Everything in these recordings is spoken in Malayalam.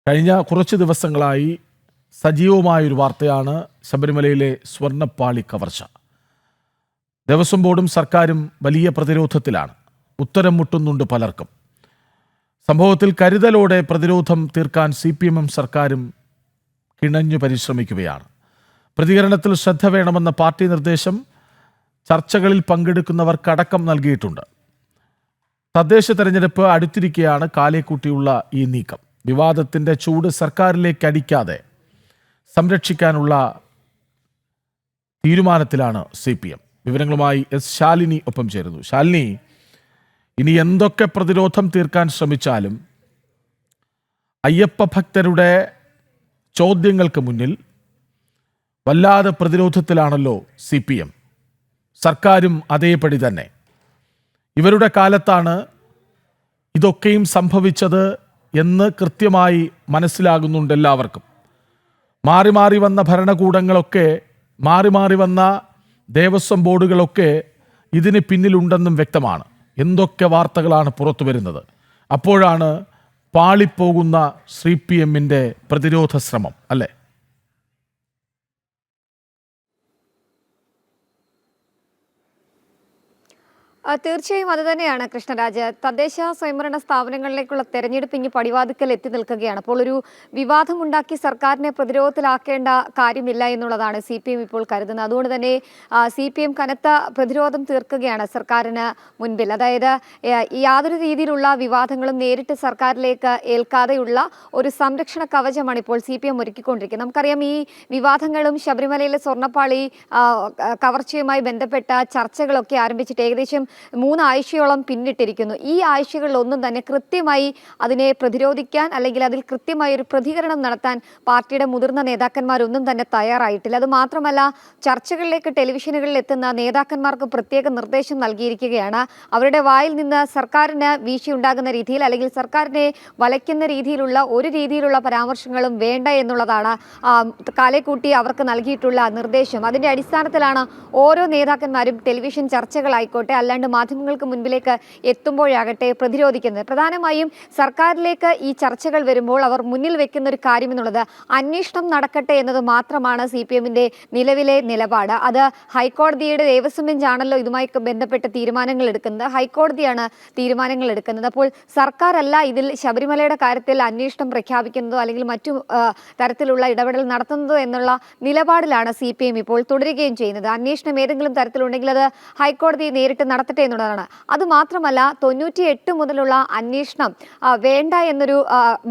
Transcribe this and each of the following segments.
കഴിഞ്ഞ കുറച്ച് ദിവസങ്ങളായി സജീവമായൊരു വാർത്തയാണ് ശബരിമലയിലെ സ്വർണ്ണപ്പാളി കവർച്ച. ദേവസ്വം ബോർഡും സർക്കാരും വലിയ പ്രതിരോധത്തിലാണ്. ഉത്തരം മുട്ടുന്നുണ്ട് പലർക്കും. സംഭവത്തിൽ കരുതലോടെ പ്രതിരോധം തീർക്കാൻ CPM-ഉം സർക്കാരും കിണഞ്ഞു പരിശ്രമിക്കുകയാണ്. പ്രതികരണത്തിൽ ശ്രദ്ധ വേണമെന്ന പാർട്ടി നിർദ്ദേശം ചർച്ചകളിൽ പങ്കെടുക്കുന്നവർക്കടക്കം നൽകിയിട്ടുണ്ട്. തദ്ദേശ തെരഞ്ഞെടുപ്പ് അടുത്തിരിക്കെയാണ് കാലേക്കൂട്ടിയുള്ള ഈ നീക്കം. വിവാദത്തിന്റെ ചൂട് സർക്കാരിലേക്ക് അടിക്കാതെ സംരക്ഷിക്കാനുള്ള തീരുമാനത്തിലാണ് CPM. വിവരങ്ങളുമായി ശാലിനി ഒപ്പം ചേരുന്നു. ശാലിനി, ഇനി എന്തൊക്കെ പ്രതിരോധം തീർക്കാൻ ശ്രമിച്ചാലും അയ്യപ്പ ഭക്തരുടെ ചോദ്യങ്ങൾക്ക് മുന്നിൽ വല്ലാതെ പ്രതിരോധത്തിലാണല്ലോ CPM. സർക്കാരും അതേപടി തന്നെ. ഇവരുടെ കാലത്താണ് ഇതൊക്കെയും സംഭവിച്ചത് എന്ന് കൃത്യമായി മനസ്സിലാകുന്നുണ്ട് എല്ലാവർക്കും. മാറി മാറി വന്ന ഭരണകൂടങ്ങളൊക്കെ, മാറി മാറി വന്ന ദേവസ്വം ബോർഡുകളൊക്കെ ഇതിന് പിന്നിലുണ്ടെന്നും വ്യക്തമാണ്. എന്തൊക്കെ വാർത്തകളാണ് പുറത്തു വരുന്നത്. അപ്പോഴാണ് പാളിപ്പോകുന്ന CPM-ന്റെ പ്രതിരോധ ശ്രമം, അല്ലേ? തീർച്ചയായും അത് തന്നെയാണ് കൃഷ്ണരാജ്. തദ്ദേശ സ്വയംഭരണ സ്ഥാപനങ്ങളിലേക്കുള്ള തെരഞ്ഞെടുപ്പ് ഇനി പടിവാതിക്കൽ എത്തി നിൽക്കുകയാണ്. അപ്പോൾ ഒരു വിവാദമുണ്ടാക്കി സർക്കാരിനെ പ്രതിരോധത്തിലാക്കേണ്ട കാര്യമില്ല എന്നുള്ളതാണ് CPM ഇപ്പോൾ കരുതുന്നത്. അതുകൊണ്ട് തന്നെ CPM കനത്ത പ്രതിരോധം തീർക്കുകയാണ് സർക്കാരിന് മുൻപിൽ. അതായത് യാതൊരു രീതിയിലുള്ള വിവാദങ്ങളും നേരിട്ട് സർക്കാരിലേക്ക് ഏൽക്കാതെയുള്ള ഒരു സംരക്ഷണ കവചമാണ് ഇപ്പോൾ CPM ഒരുക്കിക്കൊണ്ടിരിക്കുന്നത്. നമുക്കറിയാം, ഈ വിവാദങ്ങളും ശബരിമലയിലെ സ്വർണ്ണപ്പാളി കവർച്ചയുമായി ബന്ധപ്പെട്ട ചർച്ചകളൊക്കെ ആരംഭിച്ചിട്ട് ഏകദേശം 3 ആഴ്ചയോളം പിന്നിട്ടിരിക്കുന്നു. ഈ ആഴ്ചകളിലൊന്നും തന്നെ കൃത്യമായി അതിനെ പ്രതിരോധിക്കാൻ അല്ലെങ്കിൽ അതിൽ കൃത്യമായി ഒരു പ്രതികരണം നടത്താൻ പാർട്ടിയുടെ മുതിർന്ന നേതാക്കന്മാരൊന്നും തന്നെ തയ്യാറായിട്ടില്ല. അത് മാത്രമല്ല, ചർച്ചകളിലേക്ക് ടെലിവിഷനുകളിൽ എത്തുന്ന നേതാക്കന്മാർക്ക് പ്രത്യേക നിർദ്ദേശം നൽകിയിരിക്കുകയാണ്. അവരുടെ വായിൽ നിന്ന് സർക്കാരിന് വീഴ്ചയുണ്ടാകുന്ന രീതിയിൽ അല്ലെങ്കിൽ സർക്കാരിനെ വലയ്ക്കുന്ന രീതിയിലുള്ള പരാമർശങ്ങളും വേണ്ട എന്നുള്ളതാണ് കാലേക്കൂട്ടി അവർക്ക് നൽകിയിട്ടുള്ള നിർദ്ദേശം. അതിന്റെ അടിസ്ഥാനത്തിലാണ് ഓരോ നേതാക്കന്മാരും ടെലിവിഷൻ ചർച്ചകളായിക്കോട്ടെ അല്ലാണ്ട് മാധ്യമങ്ങൾക്ക് മുൻപിലേക്ക് എത്തുമ്പോഴാകട്ടെ പ്രതിരോധിക്കുന്നത്. പ്രധാനമായും സർക്കാരിലേക്ക് ഈ ചർച്ചകൾ വരുമ്പോൾ അവർ മുന്നിൽ വെക്കുന്ന ഒരു കാര്യം എന്നുള്ളത് അന്വേഷണം നടക്കട്ടെ എന്നത് മാത്രമാണ് CPM-ന്റെ നിലവിലെ നിലപാട്. അത് ഹൈക്കോടതിയുടെ ദേവസ്വം ബെഞ്ചാണല്ലോ ഇതുമായി ബന്ധപ്പെട്ട് തീരുമാനങ്ങൾ എടുക്കുന്നത്. ഹൈക്കോടതിയാണ് തീരുമാനങ്ങൾ എടുക്കുന്നത്. അപ്പോൾ സർക്കാരല്ല ഇതിൽ ശബരിമലയുടെ കാര്യത്തിൽ അന്വേഷണം പ്രഖ്യാപിക്കുന്നതോ അല്ലെങ്കിൽ മറ്റു തരത്തിലുള്ള ഇടപെടൽ നടത്തുന്നതോ എന്നുള്ള നിലപാടിലാണ് CPM ഇപ്പോൾ തുടരുകയും ചെയ്യുന്നത്. അന്വേഷണം ഏതെങ്കിലും തരത്തിലുണ്ടെങ്കിൽ അത് ഹൈക്കോടതി നേരിട്ട് നടത്തട്ടെ എന്നുള്ളതാണ്. അതുമാത്രമല്ല, 98 മുതലുള്ള അന്വേഷണം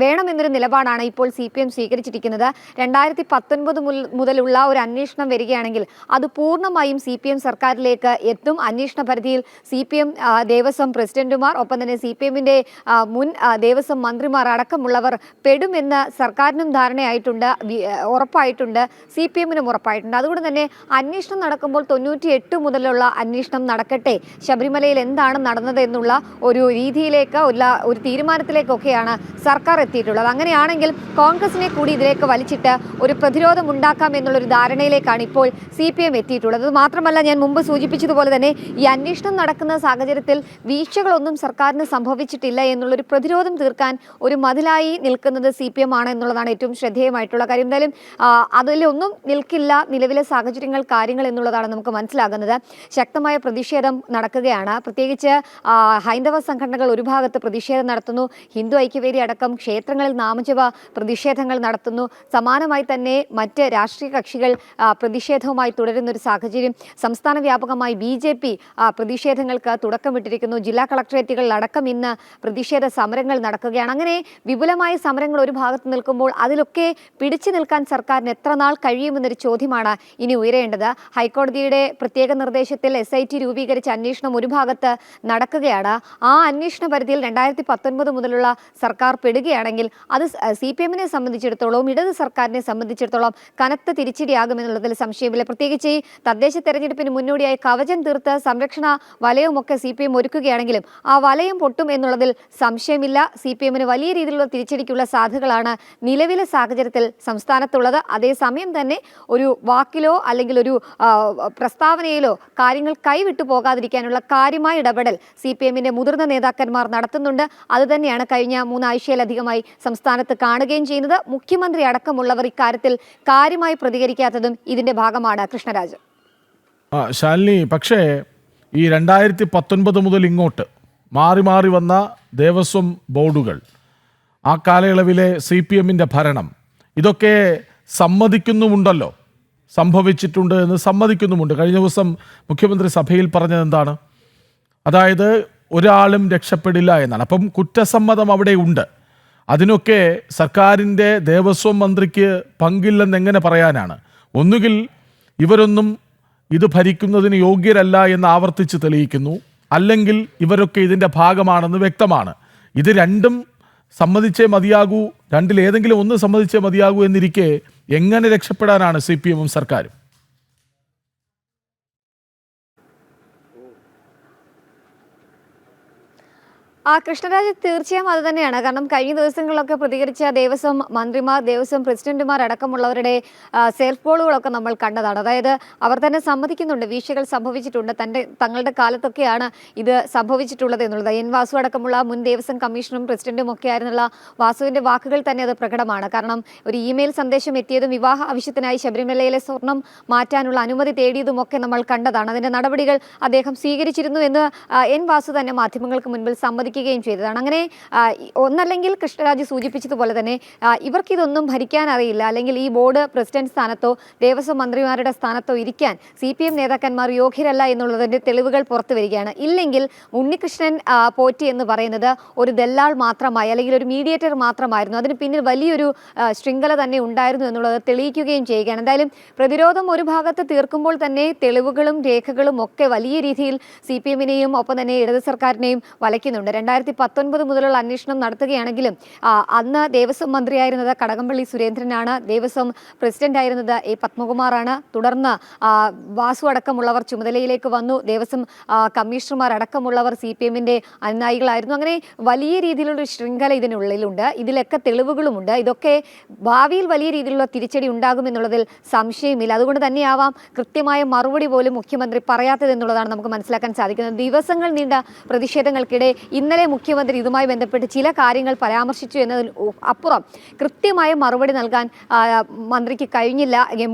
വേണമെന്നൊരു നിലപാടാണ് ഇപ്പോൾ CPM സ്വീകരിച്ചിരിക്കുന്നത്. 2019 മുതലുള്ള ഒരു അന്വേഷണം വരികയാണെങ്കിൽ അത് പൂർണ്ണമായും CPM സർക്കാരിലേക്ക് എത്തും. അന്വേഷണ പരിധിയിൽ CPM ദേവസ്വം പ്രസിഡന്റുമാർ, ഒപ്പം തന്നെ CPM-ന്റെ മുൻ ദേവസ്വം മന്ത്രിമാർ അടക്കമുള്ളവർ പെടുമെന്ന് സർക്കാരിനും ധാരണയായിട്ടുണ്ട്, ഉറപ്പായിട്ടുണ്ട്, CPM-നും ഉറപ്പായിട്ടുണ്ട്. അതുകൊണ്ട് തന്നെ അന്വേഷണം നടക്കുമ്പോൾ 98 മുതലുള്ള അന്വേഷണം നടക്കട്ടെ, ശബരിമലയിൽ എന്താണ് നടന്നത് എന്നുള്ള ഒരു രീതിയിലേക്ക് ഒരു തീരുമാനത്തിലേക്കൊക്കെയാണ് സർക്കാർ എത്തിയിട്ടുള്ളത്. അങ്ങനെയാണെങ്കിൽ കോൺഗ്രസിനെ കൂടി ഇതിലേക്ക് വലിച്ചിട്ട് ഒരു പ്രതിരോധം ഉണ്ടാക്കാം എന്നുള്ളൊരു ധാരണയിലേക്കാണ് ഇപ്പോൾ CPM എത്തിയിട്ടുള്ളത്. അത് മാത്രമല്ല, ഞാൻ മുമ്പ് സൂചിപ്പിച്ചതുപോലെ തന്നെ ഈ അന്വേഷണം നടക്കുന്ന സാഹചര്യത്തിൽ വീഴ്ചകളൊന്നും സർക്കാരിന് സംഭവിച്ചിട്ടില്ല എന്നുള്ളൊരു പ്രതിരോധം തീർക്കാൻ ഒരു മതിലായി നിൽക്കുന്നത് CPM ആണ് എന്നുള്ളതാണ് ഏറ്റവും ശ്രദ്ധേയമായിട്ടുള്ള കാര്യം. എന്തായാലും അതിലൊന്നും നിൽക്കില്ല നിലവിലെ സാഹചര്യങ്ങൾ, കാര്യങ്ങൾ എന്നുള്ളതാണ് നമുക്ക് മനസ്സിലാകുന്നത്. ശക്തമായ പ്രതിഷേധം നടക്കുകയാണ്. പ്രത്യേകിച്ച് ഹൈന്ദവ സംഘടനകൾ ഒരു ഭാഗത്ത് പ്രതിഷേധം നടത്തുന്നു. ഹിന്ദു ഐക്യവേദി അടക്കം ക്ഷേത്രങ്ങളിൽ നാമജപ പ്രതിഷേധങ്ങൾ നടത്തുന്നു. സമാനമായി തന്നെ മറ്റ് രാഷ്ട്രീയ കക്ഷികൾ പ്രതിഷേധവുമായി തുടരുന്ന ഒരു സാഹചര്യം. സംസ്ഥാന വ്യാപകമായി BJP പ്രതിഷേധങ്ങൾക്ക് തുടക്കമിട്ടിരിക്കുന്നു. ജില്ലാ കളക്ടറേറ്റുകളിലടക്കം ഇന്ന് പ്രതിഷേധ സമരങ്ങൾ നടക്കുകയാണ്. അങ്ങനെ വിപുലമായ സമരങ്ങൾ ഒരു ഭാഗത്ത് നിൽക്കുമ്പോൾ അതിലൊക്കെ പിടിച്ചു നിൽക്കാൻ സർക്കാരിന് എത്ര നാൾ കഴിയുമെന്നൊരു ചോദ്യമാണ് ഇനി ഉയരേണ്ടത്. ഹൈക്കോടതിയുടെ പ്രത്യേക നിർദ്ദേശത്തിൽ SIT രൂപീകരിച്ച അന്വേഷണം ഒരു ഭാഗത്ത് നടക്കുകയാണ്. ആ അന്വേഷണ പരിധിയിൽ 2019 മുതലുള്ള സർക്കാർ പെടുകയാണെങ്കിൽ അത് CPM-നെ സംബന്ധിച്ചിടത്തോളം, ഇടത് സർക്കാരിനെ സംബന്ധിച്ചിടത്തോളം കനത്ത തിരിച്ചടിയാകുമെന്നുള്ളതിൽ സംശയമില്ല. പ്രത്യേകിച്ച് ഈ തദ്ദേശ തെരഞ്ഞെടുപ്പിന് മുന്നോടിയായി കവചം തീർത്ത് സംരക്ഷണ വലയവുമൊക്കെ CPM ഒരുക്കുകയാണെങ്കിലും ആ വലയം പൊട്ടും എന്നുള്ളതിൽ സംശയമില്ല. CPM-ന് വലിയ രീതിയിലുള്ള തിരിച്ചടിക്കുള്ള സാധ്യതകളാണ് നിലവിലെ സാഹചര്യത്തിൽ സംസ്ഥാനത്തുള്ളത്. അതേസമയം തന്നെ ഒരു വാക്കിലോ അല്ലെങ്കിൽ ഒരു പ്രസ്താവനയിലോ കാര്യങ്ങൾ കൈവിട്ടു പോകാതിരിക്കാനുള്ള തടയാനുള്ള കാര്യമായ ഇടപെടൽ CPM-ന്റെ മുതിർന്ന നേതാക്കന്മാർ നടത്തുന്നുണ്ട്. അതുതന്നെയാണ് കഴിഞ്ഞ 3 ആഴ്ചയിലധികമായി സംസ്ഥാനത്ത് കാണുകയും ചെയ്യുന്നത്. മുഖ്യമന്ത്രി അടക്കമുള്ളവർ ഇക്കാര്യത്തിൽ കാര്യമായി പ്രതികരിക്കാത്തതും ഇതിന്റെ ഭാഗമാണ്. കൃഷ്ണരാജ്. ശാലിനി, പക്ഷേ ഈ 2019 മുതൽ ഇങ്ങോട്ട് മാറി മാറി വന്ന ദേവസ്വം ബോർഡുകൾ, ആ കാലയളവിലെ CPM-ന്റെ ഭരണം, ഇതൊക്കെ സമ്മതിക്കുന്നുമുണ്ടല്ലോ, സംഭവിച്ചിട്ടുണ്ട് എന്ന് സമ്മതിക്കുന്നുമുണ്ട്. കഴിഞ്ഞ ദിവസം മുഖ്യമന്ത്രി സഭയിൽ പറഞ്ഞത് എന്താണ്? അതായത് ഒരാളും രക്ഷപ്പെടില്ല എന്നാണ്. അപ്പം കുറ്റസമ്മതം അവിടെ ഉണ്ട്. അതിനൊക്കെ സർക്കാരിൻ്റെ ദേവസ്വം മന്ത്രിക്ക് പങ്കില്ലെന്ന് എങ്ങനെ പറയാനാണ്? ഒന്നുകിൽ ഇവരൊന്നും ഇത് ഭരിക്കുന്നതിന് യോഗ്യരല്ല എന്ന് ആവർത്തിച്ച് തെളിയിക്കുന്നു, അല്ലെങ്കിൽ ഇവരൊക്കെ ഇതിൻ്റെ ഭാഗമാണെന്ന് വ്യക്തമാണ്. ഇത് രണ്ടും സമ്മതിച്ചേ മതിയാകൂ, രണ്ടിലേതെങ്കിലും ഒന്ന് സമ്മതിച്ചേ മതിയാകൂ എന്നിരിക്കെ എങ്ങനെ രക്ഷപ്പെടാനാണ് CPM-ഉം സർക്കാരും? കൃഷ്ണരാജ്, തീർച്ചയായും അത് തന്നെയാണ്. കാരണം കഴിഞ്ഞ ദിവസങ്ങളിലൊക്കെ പ്രതികരിച്ച ദേവസ്വം മന്ത്രിമാർ, ദേവസ്വം പ്രസിഡന്റുമാർ അടക്കമുള്ളവരുടെ സെൽഫ് പോളുകളൊക്കെ നമ്മൾ കണ്ടതാണ്. അതായത് അവർ തന്നെ സമ്മതിക്കുന്നുണ്ട്, വീഴ്ചകൾ സംഭവിച്ചിട്ടുണ്ട്, തങ്ങളുടെ കാലത്തൊക്കെയാണ് ഇത് സംഭവിച്ചിട്ടുള്ളത് എന്നുള്ളത്. N. വാസു അടക്കമുള്ള മുൻ ദേവസ്വം കമ്മീഷണറും പ്രസിഡന്റും ഒക്കെ ആയിരുന്നുള്ള വാസുവിന്റെ വാക്കുകൾ തന്നെ അത് പ്രകടമാണ്. കാരണം ഒരു ഇമെയിൽ സന്ദേശം എത്തിയതും വിവാഹ ആവശ്യത്തിനായി ശബരിമലയിലെ സ്വർണം മാറ്റാനുള്ള അനുമതി തേടിയതും ഒക്കെ നമ്മൾ കണ്ടതാണ്. അതിന്റെ നടപടികൾ അദ്ദേഹം സ്വീകരിച്ചിരുന്നു എന്ന് N. വാസു തന്നെ മാധ്യമങ്ങൾക്ക് മുൻപിൽ സമ്മതിക്കുകയും ചെയ്തതാണ്. അങ്ങനെ ഒന്നല്ലെങ്കിൽ കൃഷ്ണരാജ് സൂചിപ്പിച്ചതുപോലെ തന്നെ ഇവർക്കിതൊന്നും ഭരിക്കാൻ അറിയില്ല, അല്ലെങ്കിൽ ഈ ബോർഡ് പ്രസിഡന്റ് സ്ഥാനത്തോ ദേവസ്വം മന്ത്രിമാരുടെ സ്ഥാനത്തോ ഇരിക്കാൻ CPM നേതാക്കന്മാർ യോഗ്യരല്ല എന്നുള്ളതിന്റെ തെളിവുകൾ പുറത്തു വരികയാണ്. ഇല്ലെങ്കിൽ ഉണ്ണികൃഷ്ണൻ പോറ്റി എന്ന് പറയുന്നത് ഒരു ദല്ലാൾ മാത്രമായി, അല്ലെങ്കിൽ ഒരു മീഡിയേറ്റർ മാത്രമായിരുന്നു, അതിന് പിന്നിൽ വലിയൊരു ശൃംഖല തന്നെ ഉണ്ടായിരുന്നു എന്നുള്ളത് തെളിയിക്കുകയും ചെയ്യുകയാണ്. എന്തായാലും പ്രതിരോധം ഒരു ഭാഗത്ത് തീർക്കുമ്പോൾ തന്നെ തെളിവുകളും രേഖകളും ഒക്കെ വലിയ രീതിയിൽ CPM-നെയും ഒപ്പം തന്നെ ഇടത് സർക്കാരിനെയും വലയ്ക്കുന്നുണ്ട്. 2019 മുതലുള്ള അന്വേഷണം നടത്തുകയാണെങ്കിലും അന്ന് ദേവസ്വം മന്ത്രിയായിരുന്നത് കടകംപള്ളി സുരേന്ദ്രനാണ്, ദേവസ്വം പ്രസിഡന്റ് ആയിരുന്നത് A. പത്മകുമാറാണ്. തുടർന്ന് വാസു അടക്കമുള്ളവർ ചുമതലയിലേക്ക് വന്നു. ദേവസ്വം കമ്മീഷണർമാർ അടക്കമുള്ളവർ CPM-ന്റെ അനുനായികളായിരുന്നു. അങ്ങനെ വലിയ രീതിയിലുള്ള ശൃംഖല ഇതിനുള്ളിലുണ്ട്. ഇതിലൊക്കെ തെളിവുകളുമുണ്ട്. ഇതൊക്കെ ഭാവിയിൽ വലിയ രീതിയിലുള്ള തിരിച്ചടി ഉണ്ടാകുമെന്നുള്ളതിൽ സംശയമില്ല. അതുകൊണ്ട് തന്നെയാവാം കൃത്യമായ മറുപടി പോലും മുഖ്യമന്ത്രി പറയാത്തതെന്നുള്ളതാണ് നമുക്ക് മനസ്സിലാക്കാൻ സാധിക്കുന്നത്. ദിവസങ്ങൾ നീണ്ട പ്രതിഷേധങ്ങൾക്കിടെ ഇന്നലെ മുഖ്യമന്ത്രി ഇതുമായി ബന്ധപ്പെട്ട് ചില കാര്യങ്ങൾ പരാമർശിച്ചു എന്നതിന് അപ്പുറം കൃത്യമായ മറുപടി നൽകാൻ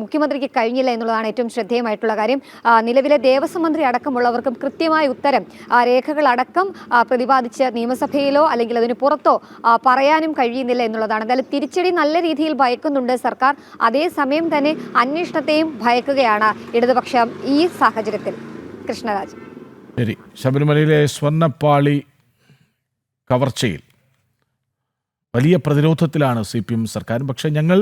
മുഖ്യമന്ത്രിക്ക് കഴിഞ്ഞില്ല എന്നുള്ളതാണ് ഏറ്റവും ശ്രദ്ധേയമായിട്ടുള്ള കാര്യം. നിലവിലെ ദേവസ്വം മന്ത്രി അടക്കമുള്ളവർക്കും കൃത്യമായ ഉത്തരം രേഖകളടക്കം പ്രതിപാദിച്ച് നിയമസഭയിലോ അല്ലെങ്കിൽ അതിന് പുറത്തോ പറയാനും കഴിയുന്നില്ല എന്നുള്ളതാണ്. എന്തായാലും തിരിച്ചടി നല്ല രീതിയിൽ ഭയക്കുന്നുണ്ട് സർക്കാർ. അതേസമയം തന്നെ അന്വേഷണത്തെയും ഭയക്കുകയാണ് ഇടതുപക്ഷം ഈ സാഹചര്യത്തിൽ. കൃഷ്ണരാജ്. ശരി, ശബരിമലയിലെ സ്വർണ്ണപ്പാളി കവർച്ചയിൽ വലിയ പ്രതിരോധത്തിലാണ് CPM സർക്കാരും. പക്ഷേ ഞങ്ങൾ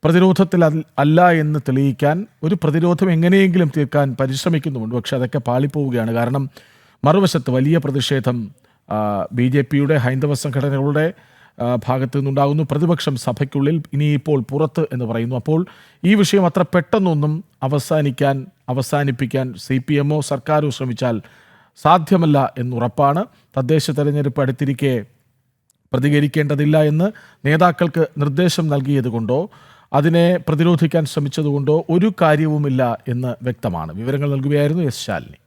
പ്രതിരോധത്തിൽ അല്ല എന്ന് തെളിയിക്കാൻ ഒരു പ്രതിരോധം എങ്ങനെയെങ്കിലും തീർക്കാൻ പരിശ്രമിക്കുന്നുമുണ്ട്. പക്ഷെ അതൊക്കെ പാളിപ്പോവുകയാണ്. കാരണം മറുവശത്ത് വലിയ പ്രതിഷേധം BJP-യുടെ ഹൈന്ദവ സംഘടനകളുടെ ഭാഗത്തു നിന്നുണ്ടാകുന്നു. പ്രതിപക്ഷം സഭയ്ക്കുള്ളിൽ, ഇനിയിപ്പോൾ പുറത്ത് എന്ന് പറയുന്നു. അപ്പോൾ ഈ വിഷയം അത്ര പെട്ടെന്നൊന്നും അവസാനിപ്പിക്കാൻ CPM-ഓ സർക്കാരോ ശ്രമിച്ചാൽ സാധ്യമല്ല എന്നുറപ്പാണ്. തദ്ദേശ തെരഞ്ഞെടുപ്പ് അടുത്തിരിക്കെ പ്രതികരിക്കേണ്ടതില്ല എന്ന് നേതാക്കൾക്ക് നിർദ്ദേശം നൽകിയതുകൊണ്ടോ അതിനെ പ്രതിരോധിക്കാൻ ശ്രമിച്ചതുകൊണ്ടോ ഒരു കാര്യവുമില്ല എന്ന് വ്യക്തമാണ്. വിവരങ്ങൾ നൽകുകയായിരുന്നു S. ശാലിനി.